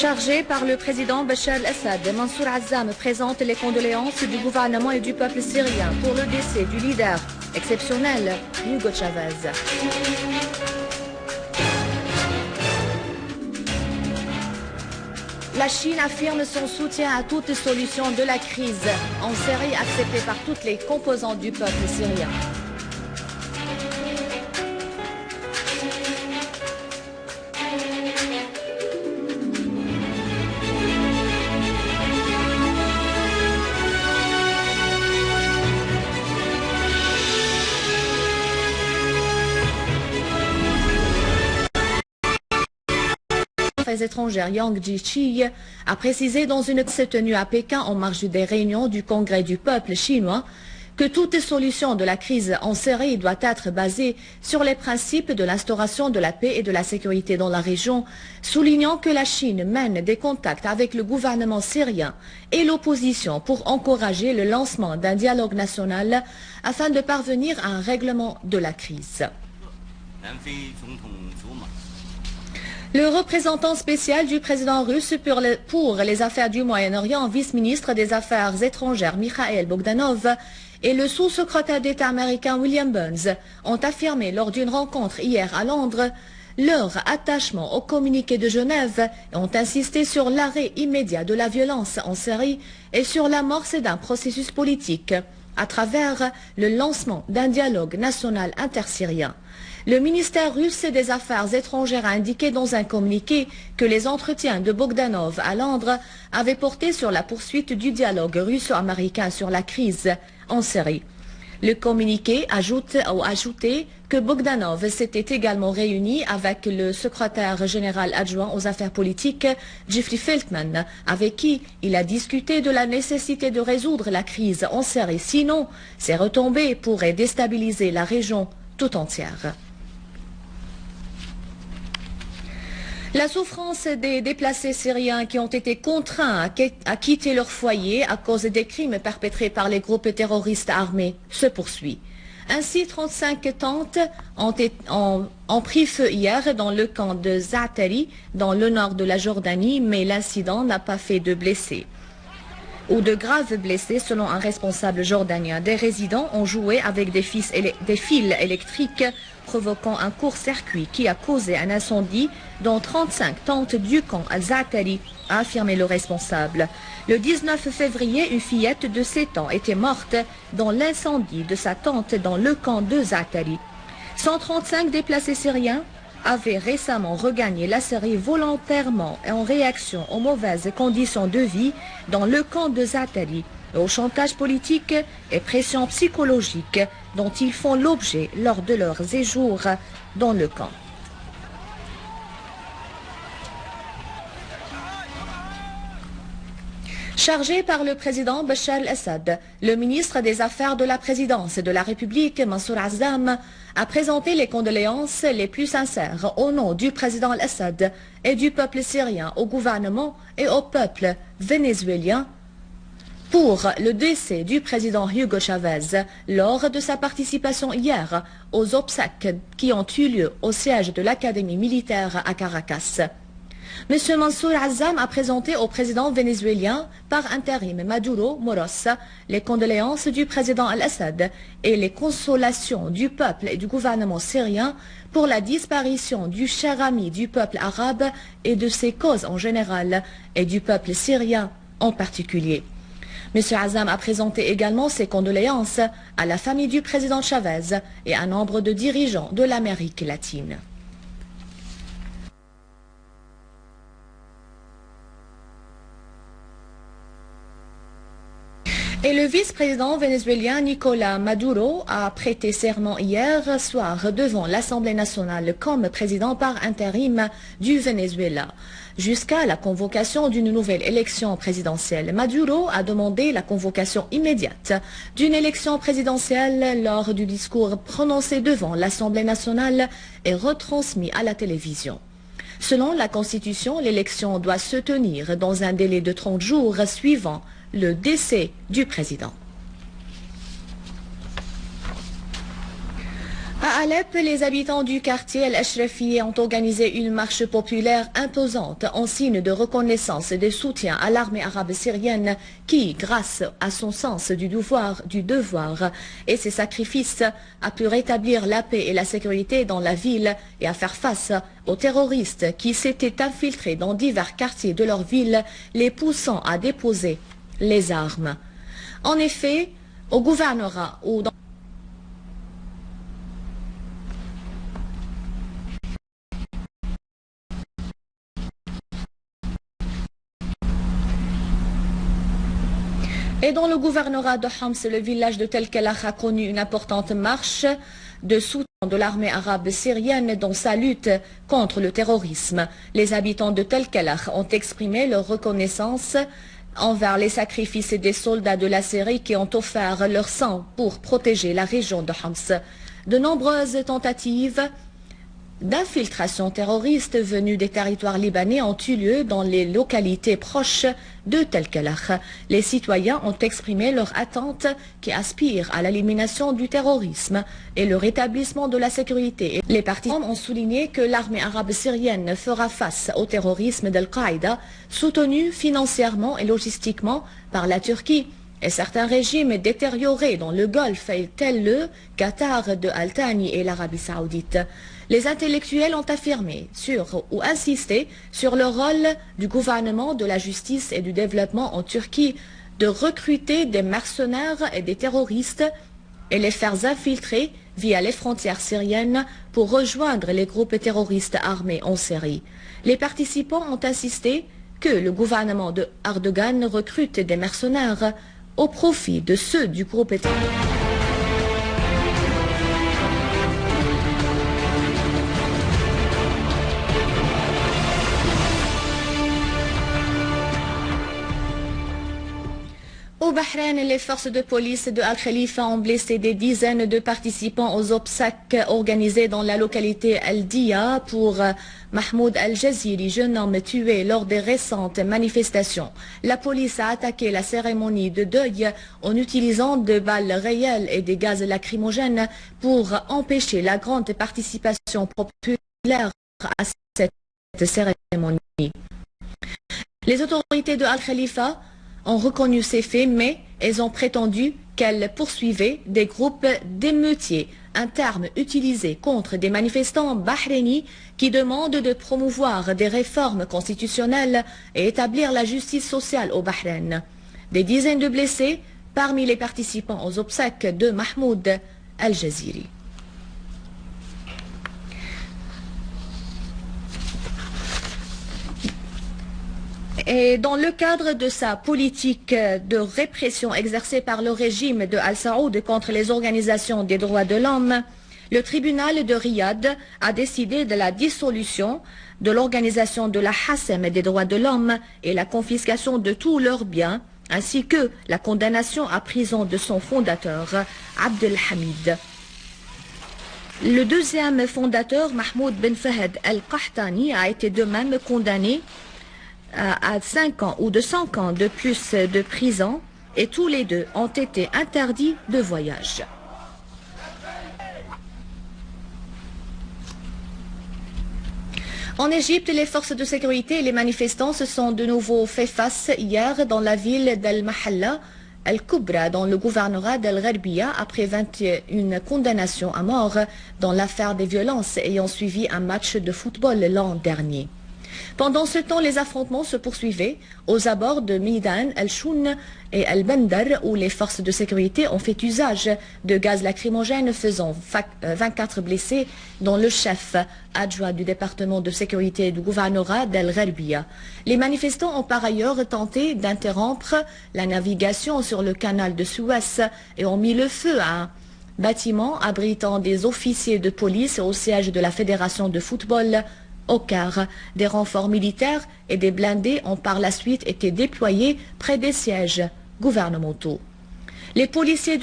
Chargé par le président Bachar al-Assad, Mansour Azzam présente les condoléances du gouvernement et du peuple syrien pour le décès du leader exceptionnel Hugo Chavez. La Chine affirme son soutien à toute solution de la crise en Syrie acceptée par toutes les composantes du peuple syrien. Affaires étrangères Yang Jiechi a précisé dans une tenue à Pékin en marge des réunions du Congrès du peuple chinois que toute solution de la crise en Syrie doit être basée sur les principes de l'instauration de la paix et de la sécurité dans la région, soulignant que la Chine mène des contacts avec le gouvernement syrien et l'opposition pour encourager le lancement d'un dialogue national afin de parvenir à un règlement de la crise. Le représentant spécial du président russe pour les affaires du Moyen-Orient, vice-ministre des Affaires étrangères Mikhail Bogdanov et le sous-secrétaire d'État américain William Burns ont affirmé lors d'une rencontre hier à Londres leur attachement au communiqué de Genève et ont insisté sur l'arrêt immédiat de la violence en Syrie et sur l'amorce d'un processus politique à travers le lancement d'un dialogue national intersyrien. Le ministère russe des Affaires étrangères a indiqué dans un communiqué que les entretiens de Bogdanov à Londres avaient porté sur la poursuite du dialogue russo-américain sur la crise en Syrie. Le communiqué a ajouté que Bogdanov s'était également réuni avec le secrétaire général adjoint aux affaires politiques, Jeffrey Feltman, avec qui il a discuté de la nécessité de résoudre la crise en Syrie. Sinon, ces retombées pourraient déstabiliser la région tout entière. La souffrance des déplacés syriens qui ont été contraints à quitter leur foyer à cause des crimes perpétrés par les groupes terroristes armés se poursuit. Ainsi, 35 tentes ont pris feu hier dans le camp de Zaatari, dans le nord de la Jordanie, mais l'incident n'a pas fait de blessés ou de graves blessés selon un responsable jordanien. Des résidents ont joué avec des fils électriques provoquant un court-circuit qui a causé un incendie dans 35 tentes du camp Al-Zaatari, a affirmé le responsable. Le 19 février, une fillette de 7 ans était morte dans l'incendie de sa tente dans le camp de Zaatari. 135 déplacés syriens avaient récemment regagné la Syrie volontairement et en réaction aux mauvaises conditions de vie dans le camp de Zaatari, au chantage politique et pression psychologique dont ils font l'objet lors de leur séjour dans le camp. Chargé par le président Bachar al-Assad, le ministre des Affaires de la présidence de la République, Mansour Azzam, a présenté les condoléances les plus sincères au nom du président al-Assad et du peuple syrien au gouvernement et au peuple vénézuélien pour le décès du président Hugo Chavez lors de sa participation hier aux obsèques qui ont eu lieu au siège de l'Académie militaire à Caracas. M. Mansour Azzam a présenté au président vénézuélien par intérim Maduro Moros les condoléances du président al-Assad et les consolations du peuple et du gouvernement syrien pour la disparition du cher ami du peuple arabe et de ses causes en général et du peuple syrien en particulier. M. Azzam a présenté également ses condoléances à la famille du président Chavez et à un nombre de dirigeants de l'Amérique latine. Et le vice-président vénézuélien Nicolás Maduro a prêté serment hier soir devant l'Assemblée nationale comme président par intérim du Venezuela. Jusqu'à la convocation d'une nouvelle élection présidentielle, Maduro a demandé la convocation immédiate d'une élection présidentielle lors du discours prononcé devant l'Assemblée nationale et retransmis à la télévision. Selon la Constitution, l'élection doit se tenir dans un délai de 30 jours suivant le décès du président. À Alep, les habitants du quartier El-Ashrafieh ont organisé une marche populaire imposante en signe de reconnaissance et de soutien à l'armée arabe syrienne qui, grâce à son sens du devoir et ses sacrifices, a pu rétablir la paix et la sécurité dans la ville et à faire face aux terroristes qui s'étaient infiltrés dans divers quartiers de leur ville, les poussant à déposer les armes. En effet, au gouvernorat ou dans Et dans le gouvernorat de Homs, le village de Tel Kelach a connu une importante marche de soutien de l'armée arabe syrienne dans sa lutte contre le terrorisme. Les habitants de Tel Kelach ont exprimé leur reconnaissance envers les sacrifices des soldats de la Syrie qui ont offert leur sang pour protéger la région de Homs. De nombreuses tentatives d'infiltration terroriste venue des territoires libanais ont eu lieu dans les localités proches de Tel Kelach. Les citoyens ont exprimé leur attente qui aspire à l'élimination du terrorisme et le rétablissement de la sécurité. Les partisans ont souligné que l'armée arabe syrienne fera face au terrorisme d'Al-Qaïda, soutenu financièrement et logistiquement par la Turquie et certains régimes détériorés dans le Golfe tels le Qatar de Al-Thani et l'Arabie Saoudite. Les intellectuels ont affirmé ou insisté sur le rôle du gouvernement de la justice et du développement en Turquie de recruter des mercenaires et des terroristes et les faire infiltrer via les frontières syriennes pour rejoindre les groupes terroristes armés en Syrie. Les participants ont insisté que le gouvernement de Erdogan recrute des mercenaires au profit de ceux du groupe terroriste. Au Bahreïn, les forces de police de Al-Khalifa ont blessé des dizaines de participants aux obsèques organisées dans la localité Al-Dia pour Mahmoud Al-Jaziri, jeune homme tué lors des récentes manifestations. La police a attaqué la cérémonie de deuil en utilisant de balles réelles et des gaz lacrymogènes pour empêcher la grande participation populaire à cette cérémonie. Les autorités de Al-Khalifa ont reconnu ces faits, mais elles ont prétendu qu'elles poursuivaient des groupes d'émeutiers, un terme utilisé contre des manifestants bahreïnis qui demandent de promouvoir des réformes constitutionnelles et établir la justice sociale au Bahreïn. Des dizaines de blessés parmi les participants aux obsèques de Mahmoud Al-Jaziri. Et dans le cadre de sa politique de répression exercée par le régime de Al-Saoud contre les organisations des droits de l'homme, le tribunal de Riyad a décidé de la dissolution de l'organisation de la Hassem des droits de l'homme et la confiscation de tous leurs biens, ainsi que la condamnation à prison de son fondateur, Abdelhamid. Le deuxième fondateur, Mahmoud Ben Fahd Al-Qahtani, a été de même condamné à 5 ans ou de 5 ans de plus de prison et tous les deux ont été interdits de voyage. En Égypte, les forces de sécurité et les manifestants se sont de nouveau fait face hier dans la ville d'Al-Mahalla, Al-Kubra, dans le gouvernorat d'Al-Gharbia, après 21 condamnations à mort dans l'affaire des violences ayant suivi un match de football l'an dernier. Pendant ce temps, les affrontements se poursuivaient aux abords de Midan, Al-Choun et Al-Bandar, où les forces de sécurité ont fait usage de gaz lacrymogène, faisant 24 blessés, dont le chef adjoint du département de sécurité du gouvernorat d'Al-Gharbia. Les manifestants ont par ailleurs tenté d'interrompre la navigation sur le canal de Suez et ont mis le feu à un bâtiment abritant des officiers de police au siège de la Fédération de football au Caire. Des renforts militaires et des blindés ont par la suite été déployés près des sièges gouvernementaux. Les policiers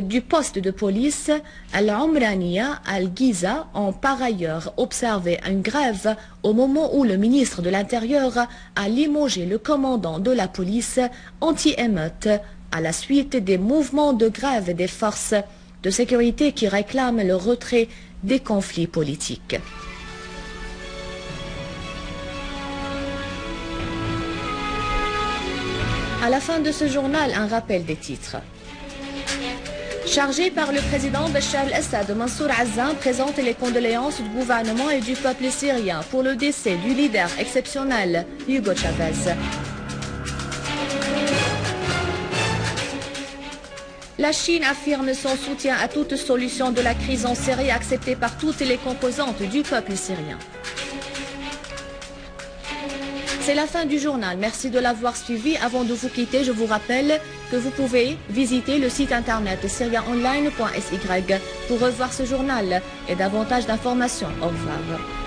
du poste de police Al-Umraniya Al-Giza ont par ailleurs observé une grève au moment où le ministre de l'Intérieur a limogé le commandant de la police anti-émeute à la suite des mouvements de grève des forces de sécurité qui réclament le retrait des conflits politiques. À la fin de ce journal, un rappel des titres. Chargé par le président Bachar al-Assad, Mansour Azzam présente les condoléances du gouvernement et du peuple syrien pour le décès du leader exceptionnel Hugo Chavez. La Chine affirme son soutien à toute solution de la crise en Syrie acceptée par toutes les composantes du peuple syrien. C'est la fin du journal. Merci de l'avoir suivi. Avant de vous quitter, je vous rappelle que vous pouvez visiter le site internet syriaonline.sy pour revoir ce journal et davantage d'informations. Au revoir.